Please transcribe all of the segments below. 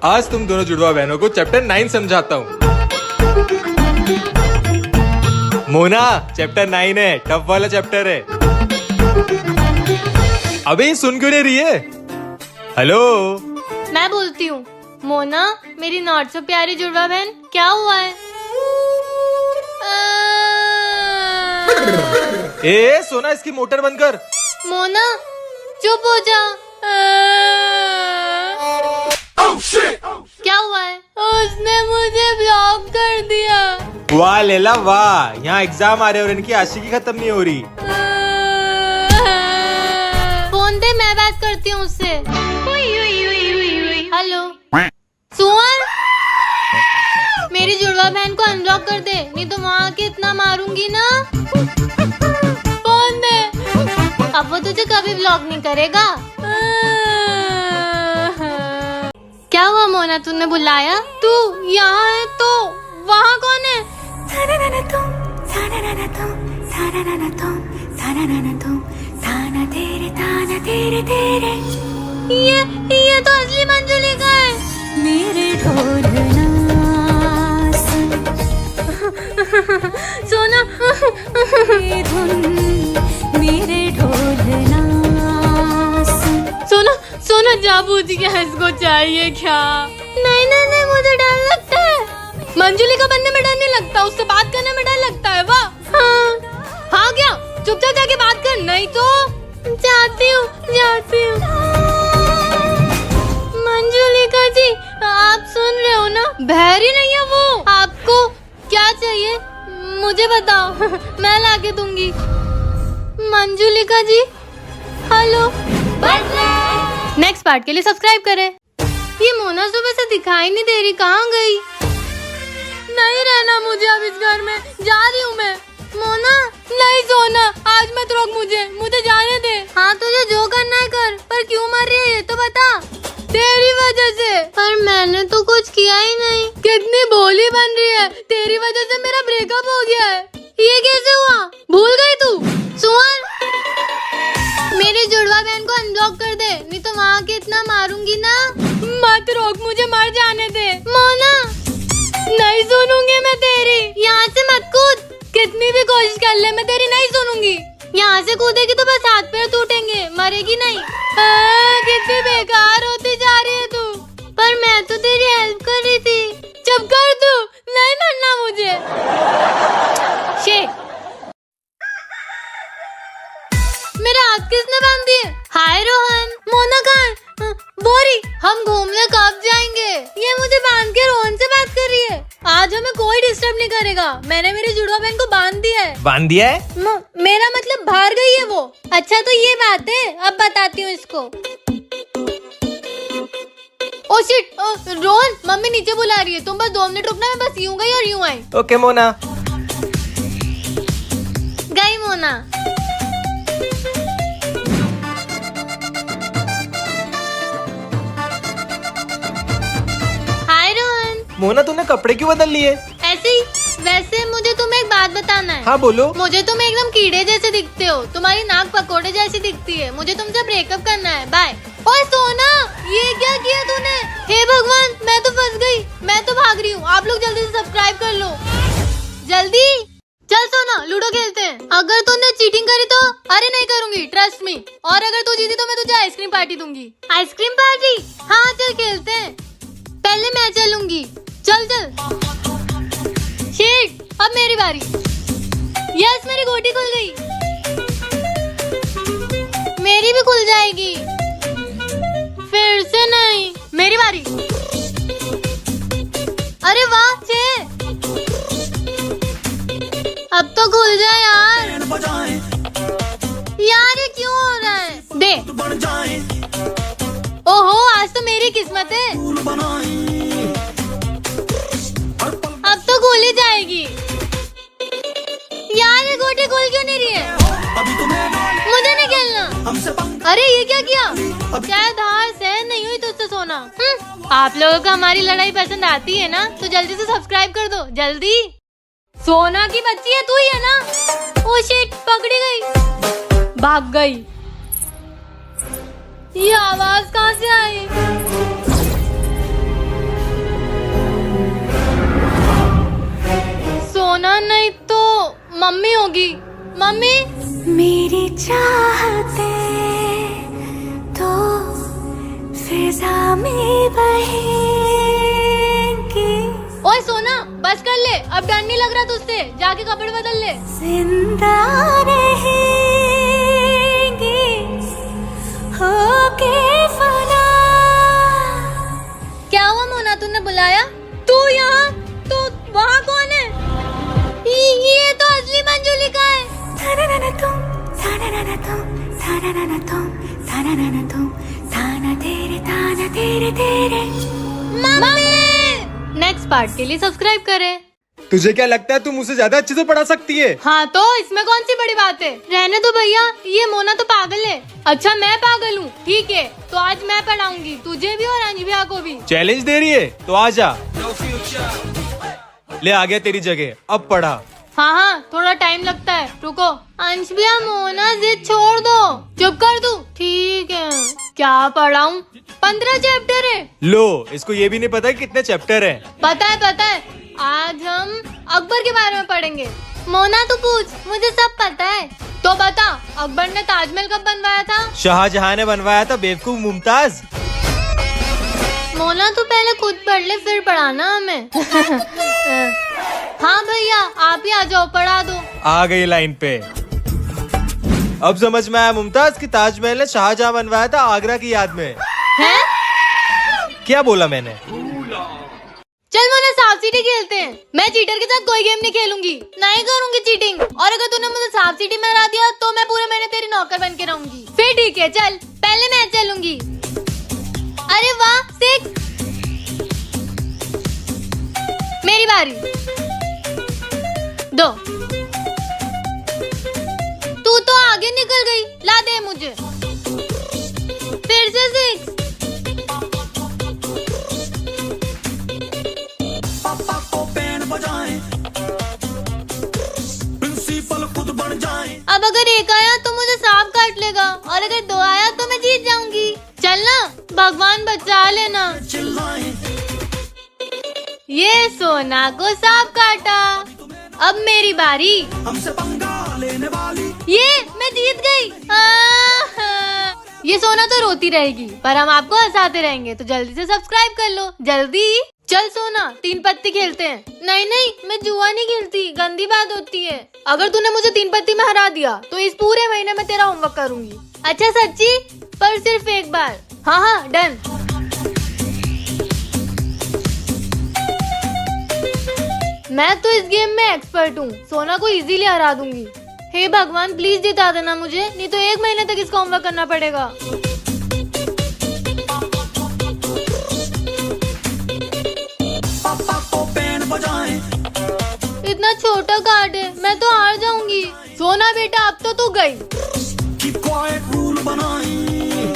आज तुम दोनों जुड़वा बहनों को चैप्टर 9 समझाता हूँ। मोना, चैप्टर 9 है, टफ वाला चैप्टर है। अबे सुन क्यों नहीं रही है? हेलो, मैं बोलती हूँ। मोना, मेरी नॉट सो प्यारी जुड़वा बहन, क्या हुआ है? ए सोना, इसकी मोटर बंद कर। मोना, चुप हो जा। क्या हुआ है? उसने मुझे ब्लॉक कर दिया। वाह लेला वाह, यहाँ एग्जाम आ रहे और इनकी आशिकी खत्म नहीं हो रही। फोन दे, मैं बात करती हूँ उससे। हेलो सुअर, मेरी जुड़वा बहन को अनब्लॉक कर दे, नहीं तो वहाँ के इतना मारूंगी ना। फोन दे। अब वो तुझे कभी ब्लॉक नहीं करेगा। क्या हुआ मोना, तूने बुलाया? तू यहाँ है तो वहाँ कौन है? ये तो असली मंजुलिका है। मेरे ढोलना सोना, मेरे ढोलना सोना, सोना जा पूछ के इसको चाहिए क्या? नहीं नहीं नहीं, मुझे डर लगता है। मंजुलिका बनने में डर नहीं लगता, उससे बात करने में डर लगता है। वाह, हाँ क्या? चुपचाप जाके बात कर, नहीं तो जाती हूँ। मंजुलिका जी, आप सुन रहे हो ना? बहरी नहीं है वो। आपको क्या चाहिए मुझे बताओ, मैं लाके दूंगी। मंजुलिका जी, हेलो। नेक्स्ट पार्ट के लिए सब्सक्राइब करें। ये मोना सुबह से दिखाई नहीं दे रही, कहाँ गई? नहीं रहना मुझे अब इस घर में, जा रही हूँ मैं। मोना, नहीं सोना, आज मत रोक मुझे जाने दे। हाँ, तुझे जो करना है कर, पर क्यों मर रही है ये तो बता। तेरी वजह से। पर मैंने तो कुछ किया ही नहीं। कितनी भोली बन रही है, तेरी वजह से मेरा ब्रेकअप हो गया है। ये कैसे हुआ? भूल गई तू? सुअर, मेरी जुड़वा बहन को अनब्लॉक कर दे, नहीं तो वहाँ के इतना मारूंगी ना। मत रोक, मुझे मर जाने दे। मोना, नहीं सुनूंगी मैं तेरी। यहाँ से मत कूद, कितनी भी कोशिश कर ले मैं तेरी नहीं सुनूंगी। यहाँ से कूदेगी तो बस हाथ पैर टूटेंगे, मरेगी नहीं। कितनी बेकार होती जा रही है तू। पर मैं तो तेरी हेल्प कर रही थी। चुप कर तू, नहीं मरना मुझे। मेरा हाथ किसने बांध दिए? हाय रोहन, मोना कहाँ है? बोरी, हम घूमने कब जाएंगे? ये मुझे बांध के रोहन से बात कर रही है। आज हमें कोई डिस्टर्ब नहीं करेगा, मैंने मेरी जुड़वा बहन को बांध दिया है। बांध दिया है? मेरा मतलब बाहर गई है वो। अच्छा तो ये बात है, अब बताती हूँ इसको। ओ शिट, रोहन, मम्मी नीचे बुला रही है, तुम बस 2 मिनट रुकना, मैं बस यूं गई और यूं आई। ओके मोना। गई मोना। हाय रोहन। मोना, तूने कपड़े क्यों बदल लिए? ऐसे ही। वैसे मुझे तुम्हें एक बात बताना है। हाँ बोलो। मुझे तुम एकदम कीड़े जैसे दिखते हो, तुम्हारी नाक पकोड़े जैसी दिखती है। मुझे तुमसे ब्रेकअप करना है, बाय। ओए सोना, ये क्या किया तूने? हे भगवान, मैं तो फंस गई, मैं तो भाग रही हूँ। आप लोग जल्दी से सब्सक्राइब कर लो, जल्दी। चल सोना, लूडो खेलते हैं। अगर तूने चीटिंग करी तो? अरे नहीं करूंगी, ट्रस्ट मी। और अगर तू जीती तो मैं तुझे आइसक्रीम पार्टी दूंगी। Ice cream party? हाँ चल खेलते हैं। पहले मैं चलूंगी, चल चल। शिट, अब मेरी बारी। यस, मेरी गोटी खुल गई। मेरी भी खुल जाएगी। फिर से नहीं, मेरी बारी। अरे वाह, 6। अब तो खुल जाए यार। यार ये क्यों हो रहा है? दे। ओहो, आज तो मेरी किस्मत है। अब तो खुल ही जाएगी। यार ये गोटी खुल क्यों नहीं रही है? मुझे नहीं खेलना। अरे ये क्या किया? शायद हार सहन नहीं हुई तुझसे सोना। आप लोगों को हमारी लड़ाई पसंद आती है ना, तो जल्दी से सब्सक्राइब कर दो, जल्दी। सोना की बच्ची है तू ही है ना? ओ शिट, पकड़ी गई, भाग गई। ये आवाज कहाँ से आई? मम्मी मेरी चाहते तो फिजा में बहेंगी, ओए सोना बस कर ले, अब डर नहीं लग रहा तुझसे, जाके कपड़े बदल ले। जिंदा रहेंगी होके फना। क्या हुआ मोना, तूने बुलाया? तू यहाँ? तू वहाँ कौन है? ये तो असली मंजुलिका है। थाना तुम, थाना तुम, थाना तुम, थाना तुम, थाना तेरे तेरे। मम्मी नेक्स्ट पार्ट के लिए सब्सक्राइब करें। तुझे क्या लगता है तू मुझसे ज्यादा अच्छे से पढ़ा सकती है? हाँ तो इसमें कौन सी बड़ी बात है, रहने दो भैया, ये मोना तो पागल है। अच्छा मैं पागल हूँ, ठीक है, तो आज मैं पढ़ाऊंगी तुझे भी और अंश भैया को भी। चैलेंज दे रही है तो आ जा। ले आ गया तेरी जगह, अब पढ़ा। हाँ हाँ थोड़ा टाइम लगता है, रुको। अंश भैया मोना जिद छोड़ दो, चुप कर दू। ठीक है, क्या पढ़ाऊं? 15 चैप्टर है। लो, इसको ये भी नहीं पता कि कितने चैप्टर हैं। पता है, आज हम अकबर के बारे में पढ़ेंगे। मोना तू पूछ, मुझे सब पता है। तो बता, अकबर ने ताजमहल कब बनवाया था? शाहजहां ने बनवाया था बेवकूफ मुमताज। मोना तू पहले खुद पढ़ ले फिर पढ़ाना हमें। हाँ भैया आप ही आ जाओ, पढ़ा दो। आ गई लाइन पे। अब समझ में आया मुमताज कि ताजमहल ने शाहजहां बनवाया था आगरा की याद में। हैं? क्या बोला मैंने? चल मोना सांप सीढ़ी खेलते हैं। मैं चीटर के साथ कोई गेम नहीं खेलूंगी, नहीं करूंगी चीटिंग। और अगर तूने मुझे सांप सीढ़ी में हरा दिया तो मैं पूरे महीने तेरी नौकर बन के रहूंगी। फिर ठीक है, चल पहले मैं चलूंगी। अरे वाह 6। मेरी बारी। 2। तू तो आगे निकल गई, ला दे मुझे। फिर से 6। पापा को बैंड बजाएं, प्रिंसिपल खुद बन जाएं। अब अगर 1 आया तो मुझे सांप काट लेगा, और अगर 2 आया तो मैं जीत जाऊंगी। चलना, भगवान बचा लेना। चिल्लाएं, ये सोना को सांप काटा, अब मेरी बारी। हमसे पंगा लेने वाली। ये मैं जीत गई। ये सोना तो रोती रहेगी, पर हम आपको हंसाते रहेंगे, तो जल्दी से सब्सक्राइब कर लो, जल्दी। चल सोना 3 पत्ती खेलते हैं। नहीं मैं जुआ नहीं खेलती, गंदी बात होती है। अगर तूने मुझे 3 पत्ती में हरा दिया तो इस पूरे महीने में तेरा होमवर्क करूंगी। अच्छा सच्ची? पर सिर्फ एक बार। हाँ डन। मैं तो इस गेम में एक्सपर्ट हूँ, सोना को इजीली हरा दूंगी। हे भगवान प्लीज जिता देना मुझे, नहीं तो 1 महीने तक इसका होमवर्क करना पड़ेगा। पापा को बैंड बजाएं, इतना छोटा कार्ड है, मैं तो हार जाऊंगी। सोना बेटा अब तो तू गई। कीप क्वाइट रूल बनाएं,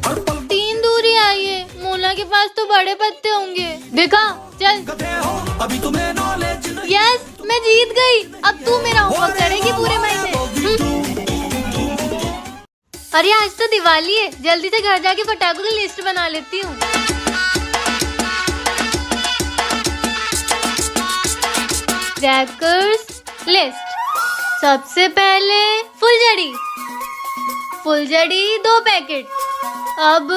हर पल 3 दूरी आई है, मोना के पास तो बड़े पत्ते होंगे। देखा, चल। गधे हो, अभी तुम्हें नॉलेज नहीं। यस मैं जीत गई, अब तू मेरा होमवर्क करेगी पूरे महीने। अरे आज तो दिवाली है, जल्दी से घर जाके पटाखों की लिस्ट बना लेती हूँ। Crackers list. सबसे पहले फुलझड़ी 2 पैकेट। अब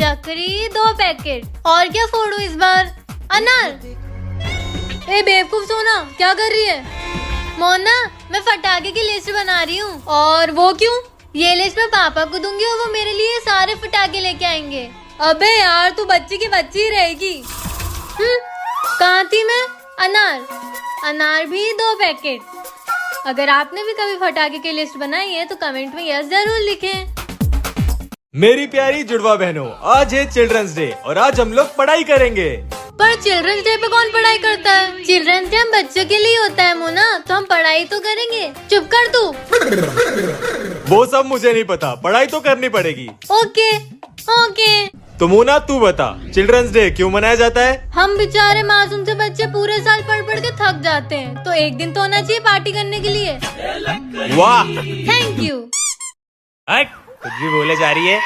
चक्री 2 पैकेट। और क्या फोड़ू इस बार? अनार। ए बेवकूफ सोना क्या कर रही है? मोना मैं फटाके की लिस्ट बना रही हूँ। और वो क्यों? ये लिस्ट मैं पापा को दूंगी और वो मेरे लिए सारे फटाके लेके आएंगे। अबे यार तू बच्ची की बच्ची ही रहेगी। कहाँ थी मैं? अनार भी 2 पैकेट। अगर आपने भी कभी फटाके की लिस्ट बनाई है तो कमेंट में यस जरूर लिखें। मेरी प्यारी जुड़वा बहनों, आज है चिल्ड्रंस डे और आज हम लोग पढ़ाई करेंगे। पर चिल्ड्रंस डे पे कौन पढ़ाई करता है? चिल्ड्रंस डे हम बच्चों के लिए होता है मोना, तो हम पढ़ाई तो करेंगे। चुप कर तू। वो सब मुझे नहीं पता, पढ़ाई तो करनी पड़ेगी। ओके। तो मोना तू बता, चिल्ड्रंस डे क्यों मनाया जाता है? हम बेचारे मासूम से बच्चे पूरे साल पढ़ के थक जाते हैं, तो एक दिन तो होना चाहिए पार्टी करने के लिए। वाह, थैंक यू। कुछ भी बोले जा रही है।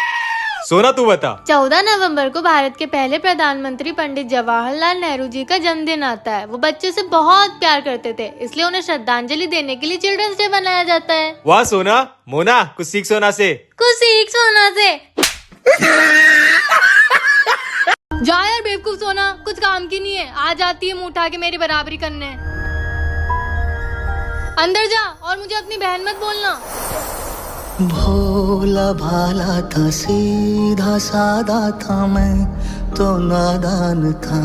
सोना तू बता। 14 नवंबर को भारत के पहले प्रधानमंत्री पंडित जवाहरलाल नेहरू जी का जन्मदिन आता है। वो बच्चों से बहुत प्यार करते थे, इसलिए उन्हें श्रद्धांजलि देने के लिए चिल्ड्रंस डे मनाया जाता है। वाह सोना। मोना कुछ सीख सोना से। कुछ सीख सोना से। जा यार बेवकूफ सोना, कुछ काम की नहीं है, आ जाती है मुंह उठा के मेरी बराबरी करने। अंदर जा और मुझे अपनी बहन मत बोलना। भोला भाला था, सीधा सादा था, मैं तो नादान था।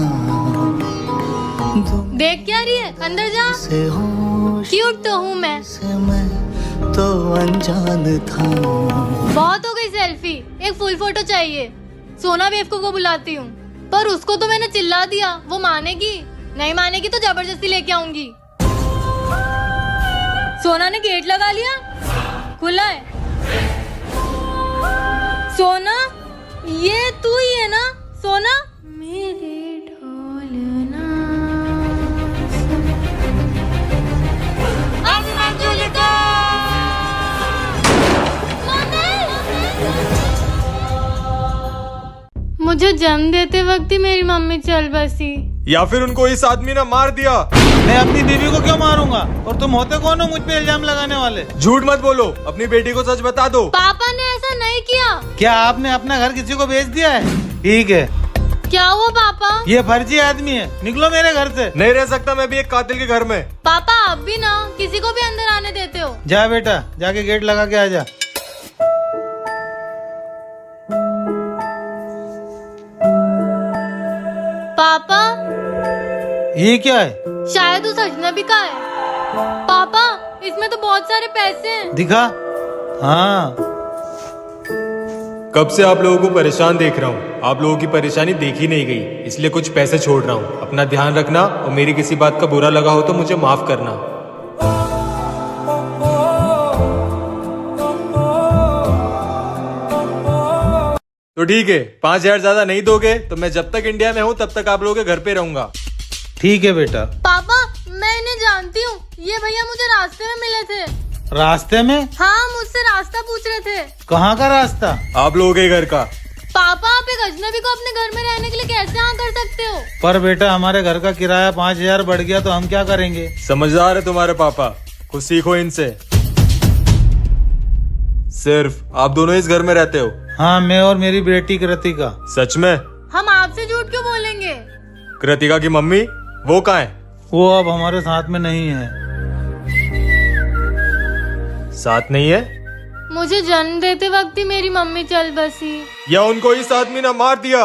देख क्या रही है, अंदर जा। से होश क्यूट तो हूँ मैं। से मैं तो अनजान था। बहुत हो गई सेल्फी, एक फुल फोटो चाहिए। सोना बेवकूफ को बुलाती हूँ, पर उसको तो मैंने चिल्ला दिया, वो मानेगी? नहीं मानेगी तो जबरदस्ती लेके आऊंगी। सोना ने गेट लगा लिया, खुला है। सोना, ये तू ही है ना सोना? मेरे ढोलना मुझे जन्म देते वक्त ही मेरी मम्मी चल बसी। या फिर उनको इस आदमी ने मार दिया। मैं अपनी बीवी को क्यों मारूंगा? और तुम होते कौन हो मुझ पे इल्जाम लगाने वाले? झूठ मत बोलो, अपनी बेटी को सच बता दो। पापा ने ऐसा नहीं किया। क्या आपने अपना घर किसी को बेच दिया है? ठीक है, क्या हुआ पापा? ये फर्जी आदमी है, निकलो मेरे घर से। नहीं रह सकता मैं भी एक कातिल के घर में। पापा आप भी ना किसी को भी अंदर आने देते हो। जा बेटा, जाके गेट लगा के आ जा। पापा ये क्या है? शायद उस अजनबी का है। पापा इसमें तो बहुत सारे पैसे हैं। दिखा। हाँ, कब से आप लोगों को परेशान देख रहा हूँ, आप लोगों की परेशानी देखी नहीं गई, इसलिए कुछ पैसे छोड़ रहा हूँ। अपना ध्यान रखना और मेरी किसी बात का बुरा लगा हो तो मुझे माफ करना। तो ठीक है, 5,000 ज्यादा नहीं दोगे तो मैं जब तक इंडिया में हूँ तब तक आप लोगों के घर पे रहूंगा। ठीक है बेटा। पापा मैं इन्हें जानती हूँ, ये भैया मुझे रास्ते में मिले थे। रास्ते में? हाँ मुझसे रास्ता पूछ रहे थे। कहाँ का रास्ता? आप लोगों के घर का। पापा आप एक अजनबी को अपने घर में रहने के लिए कैसे हाँ कर सकते हो? पर बेटा हमारे घर का किराया 5,000 बढ़ गया तो हम क्या करेंगे? समझदार है तुम्हारे पापा, कुछ सीखो इनसे। सिर्फ आप दोनों इस घर में रहते हो? हाँ, मैं और मेरी बेटी कृतिका। सच में? हम आपसे झूठ क्यों बोलेंगे? कृतिका की मम्मी वो कहाँ है? वो अब हमारे साथ में नहीं है। साथ नहीं है? मुझे जन्म देते वक्त ही मेरी मम्मी चल बसी। या उनको इस आदमी ने मार दिया?